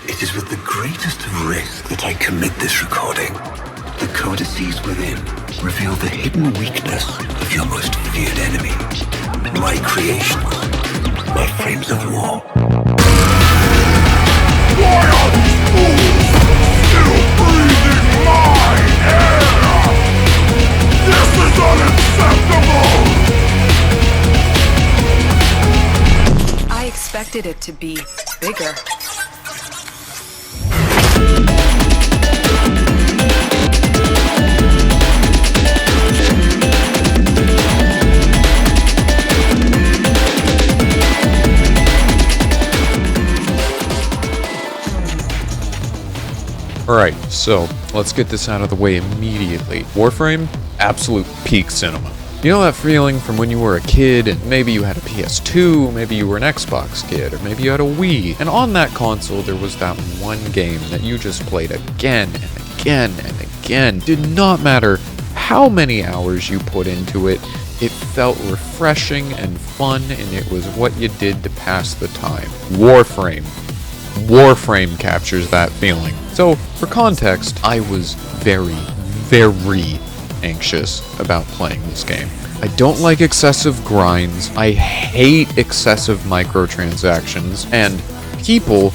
It is with the greatest of risk that I commit this recording. The codices within reveal the hidden weakness of your most feared enemy. My creations, my frames of war. Why are these fools still breathing my air? This is unacceptable! I expected it to be bigger. Alright, so let's get this out of the way immediately. Warframe, absolute peak cinema. You know that feeling from when you were a kid and maybe you had a PS2, maybe you were an Xbox kid, or maybe you had a Wii, and on that console there was that one game that you just played again and again and again. Did not matter how many hours you put into it, it felt refreshing and fun, and it was what you did to pass the time. Warframe captures that feeling. So, for context, I was very anxious about playing this game. I don't like excessive grinds, I hate excessive microtransactions, and people,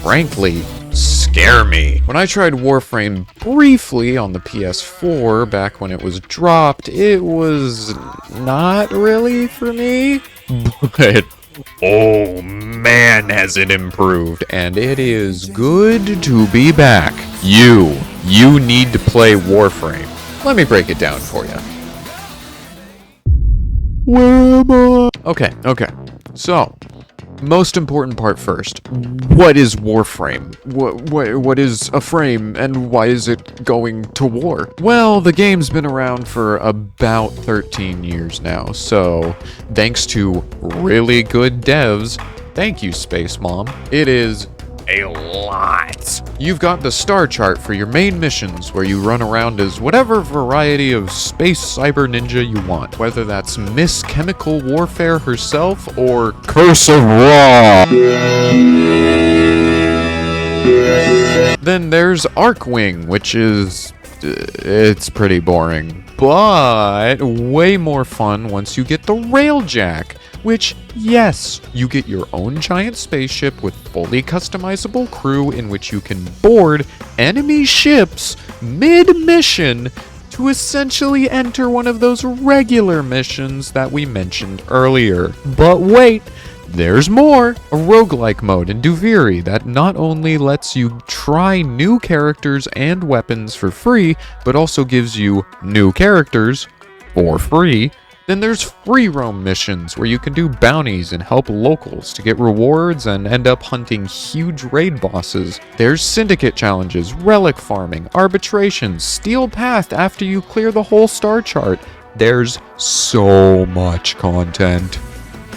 frankly, scare me. When I tried Warframe briefly on the PS4 back when it was dropped, it was not really for me, but oh man, has it improved, and it is good to be back. You need to play Warframe. Let me break it down for you. Where am I? Okay. So, most important part first. What is Warframe? What is a frame, and why is it going to war? Well, the game's been around for about 13 years now, so thanks to really good devs, thank you, Space Mom, it is a lot. You've got the star chart for your main missions, where you run around as whatever variety of space cyber ninja you want, whether that's Miss Chemical Warfare herself or Curse of Ra. Then there's Arcwing, which is it's pretty boring, but way more fun once you get the Railjack, which, yes, you get your own giant spaceship with fully customizable crew in which you can board enemy ships mid-mission to essentially enter one of those regular missions that we mentioned earlier. But wait, there's more! A roguelike mode in Duviri that not only lets you try new characters and weapons for free, but also gives you new characters for free. Then there's free roam missions where you can do bounties and help locals to get rewards and end up hunting huge raid bosses. There's syndicate challenges, relic farming, arbitrations, steel path after you clear the whole star chart. There's so much content,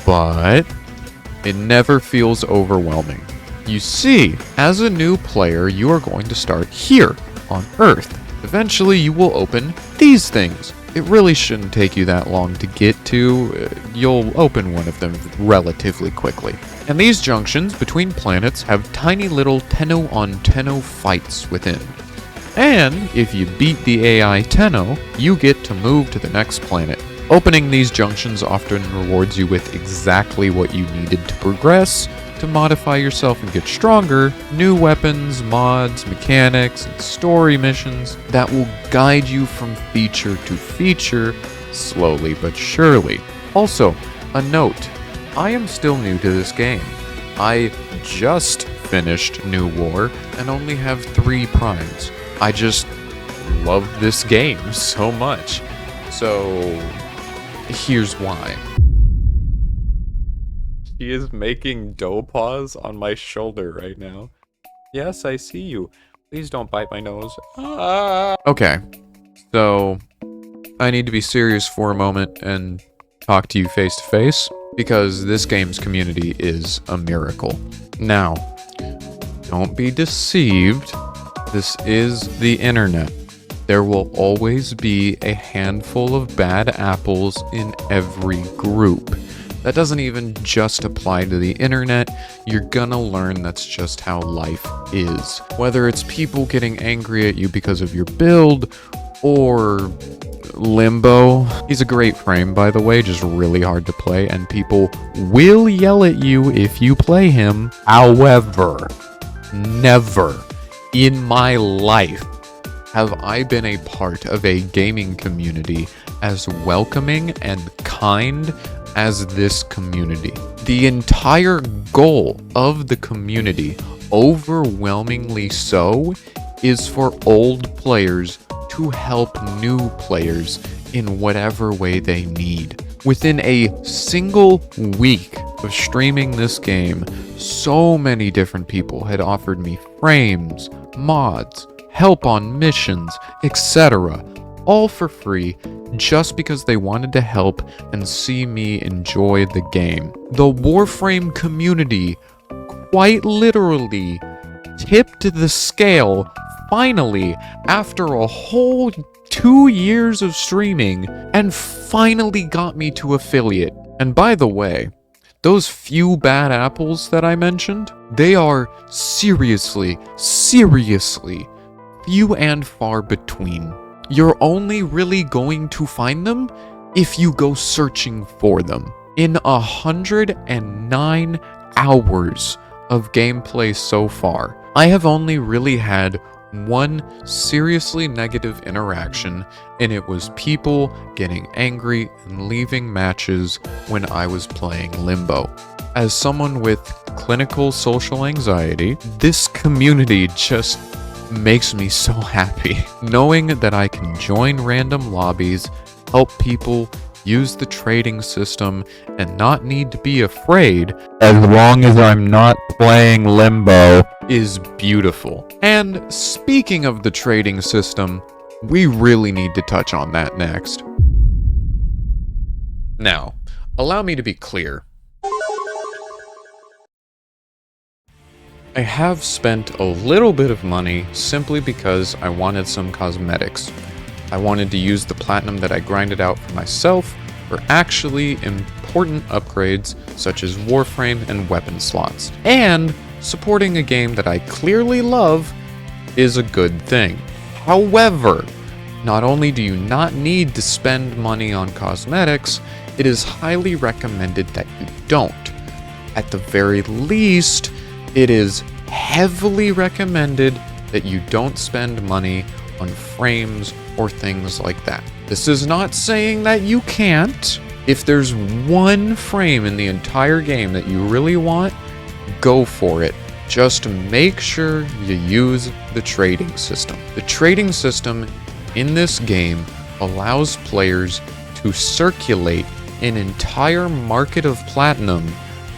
but it never feels overwhelming. You see, as a new player, you are going to start here on Earth. Eventually you will open these things. It really shouldn't take you that long to get to. You'll open one of them relatively quickly. And these junctions between planets have tiny little Tenno on Tenno fights within. And if you beat the AI Tenno, you get to move to the next planet. Opening these junctions often rewards you with exactly what you needed to progress, to modify yourself and get stronger, new weapons, mods, mechanics, and story missions that will guide you from feature to feature, slowly but surely. Also, a note, I am still new to this game. I just finished New War and only have 3 primes. I just love this game so much. So, here's why. She is making dough paws on my shoulder right now. Yes, I see you. Please don't bite my nose. Ah. Okay, so I need to be serious for a moment and talk to you face to face, because this game's community is a miracle. Now, don't be deceived. This is the internet. There will always be a handful of bad apples in every group. That doesn't even just apply to the internet. You're gonna learn that's just how life is. Whether it's people getting angry at you because of your build, or Limbo. He's a great frame, by the way, just really hard to play, and people will yell at you if you play him. However, never in my life have I been a part of a gaming community as welcoming and kind as this community. The entire goal of the community, overwhelmingly so, is for old players to help new players in whatever way they need. Within a single week of streaming this game, so many different people had offered me frames, mods, help on missions, etc., all for free, just because they wanted to help and see me enjoy the game. The Warframe community quite literally tipped the scale finally after a whole 2 years of streaming and finally got me to affiliate. And by the way, those few bad apples that I mentioned, they are seriously few and far between. You're only really going to find them if you go searching for them. In 109 hours of gameplay so far, I have only really had one seriously negative interaction, and it was people getting angry and leaving matches when I was playing Limbo. As someone with clinical social anxiety, this community just makes me so happy. Knowing that I can join random lobbies, help people, use the trading system, and not need to be afraid as long as I'm not playing Limbo is beautiful. And speaking of the trading system, we really need to touch on that next. Now, allow me to be clear. I have spent a little bit of money simply because I wanted some cosmetics. I wanted to use the platinum that I grinded out for myself for actually important upgrades such as Warframe and weapon slots. And supporting a game that I clearly love is a good thing. However, not only do you not need to spend money on cosmetics, it is highly recommended that you don't. At the very least, it is heavily recommended that you don't spend money on frames or things like that. This is not saying that you can't. If there's one frame in the entire game that you really want, go for it. Just make sure you use the trading system. The trading system in this game allows players to circulate an entire market of platinum,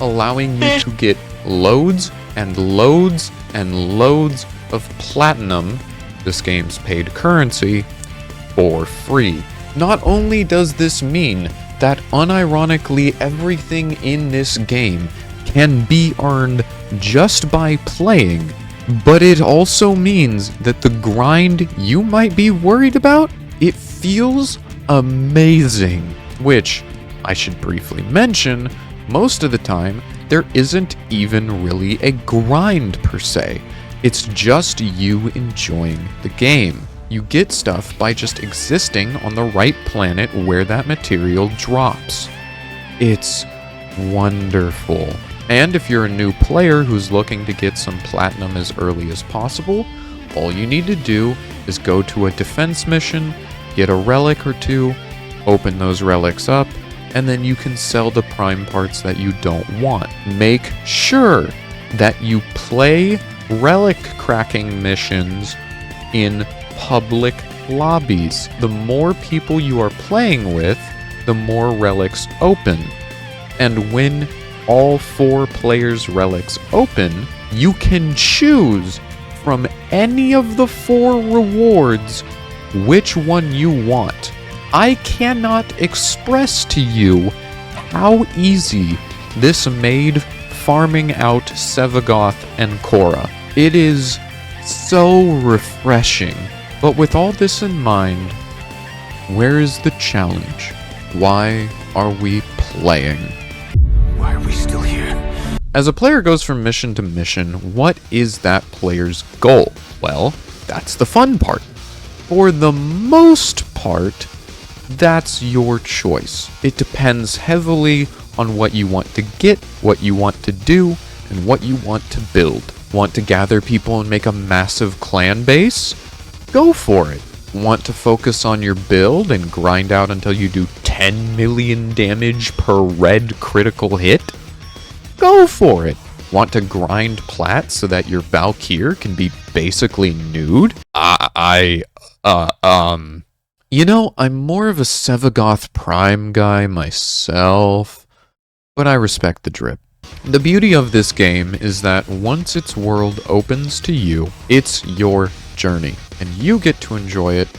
allowing you to get loads and loads and loads of platinum, this game's paid currency, for free. Not only does this mean that unironically everything in this game can be earned just by playing, but it also means that the grind you might be worried about, it feels amazing. Which, I should briefly mention, most of the time, there isn't even really a grind per se. It's just you enjoying the game. You get stuff by just existing on the right planet where that material drops. It's wonderful. And if you're a new player who's looking to get some platinum as early as possible, all you need to do is go to a defense mission, get a relic or two, open those relics up, and then you can sell the prime parts that you don't want. Make sure that you play relic cracking missions in public lobbies. The more people you are playing with, the more relics open. And when all 4 players' relics open, you can choose from any of the 4 rewards which one you want. I cannot express to you how easy this made farming out Sevagoth and Korra. It is so refreshing. But with all this in mind, where is the challenge? Why are we playing? As a player goes from mission to mission, what is that player's goal? Well, that's the fun part. For the most part, that's your choice. It depends heavily on what you want to get, what you want to do, and what you want to build. Want to gather people and make a massive clan base? Go for it. Want to focus on your build and grind out until you do 10 million damage per red critical hit? Go for it. Want to grind plat so that your Valkyr can be basically nude? You know, I'm more of a Sevagoth Prime guy myself, but I respect the drip. The beauty of this game is that once its world opens to you, it's your journey, and you get to enjoy it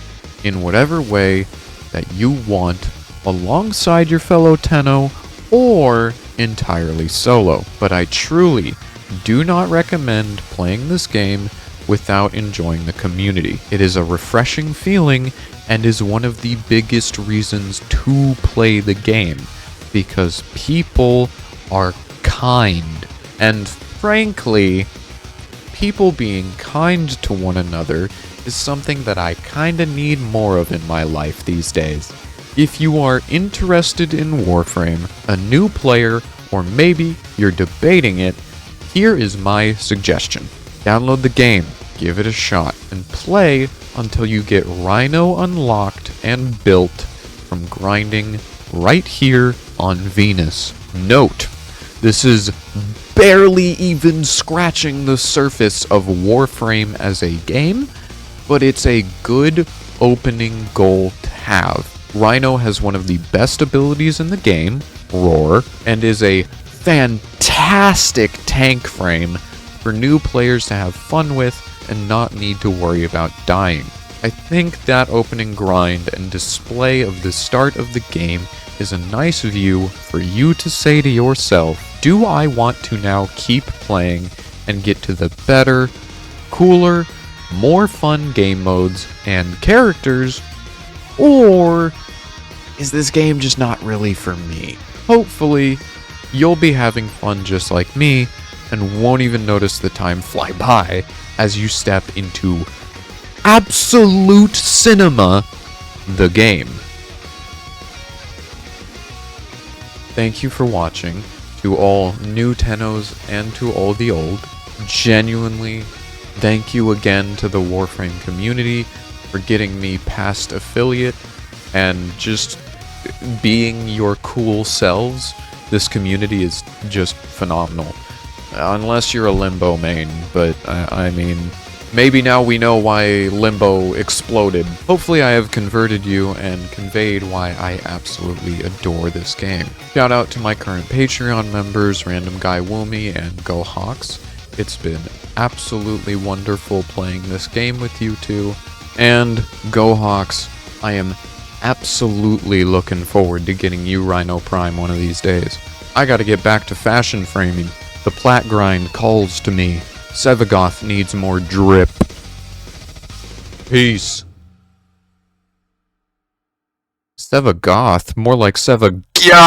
in whatever way that you want, alongside your fellow Tenno, or entirely solo. But I truly do not recommend playing this game without enjoying the community. It is a refreshing feeling and is one of the biggest reasons to play the game, because people are kind. And frankly, people being kind to one another is something that I kinda need more of in my life these days. If you are interested in Warframe, a new player, or maybe you're debating it, here is my suggestion. Download the game, give it a shot, and play until you get Rhino unlocked and built from grinding right here on Venus. Note, this is barely even scratching the surface of Warframe as a game, but it's a good opening goal to have. Rhino has one of the best abilities in the game, Roar, and is a fantastic tank frame for new players to have fun with and not need to worry about dying. I think that opening grind and display of the start of the game is a nice view for you to say to yourself, do I want to now keep playing and get to the better, cooler, more fun game modes and characters, or is this game just not really for me? Hopefully, you'll be having fun just like me and won't even notice the time fly by as you step into absolute cinema, the game. Thank you for watching. To all new Tennos and to all the old, genuinely, thank you again to the Warframe community for getting me past affiliate and just being your cool selves. This community is just phenomenal. Unless you're a Limbo main, but I mean, maybe now we know why Limbo exploded. Hopefully I have converted you and conveyed why I absolutely adore this game. Shout out to my current Patreon members, Random Guy Woomy and Go Hawks. It's been absolutely wonderful playing this game with you two. And Go Hawks, I am absolutely looking forward to getting you Rhino Prime one of these days. I gotta get back to fashion framing. The plat grind calls to me. Sevagoth needs more drip. Peace. Sevagoth? More like Sevagya!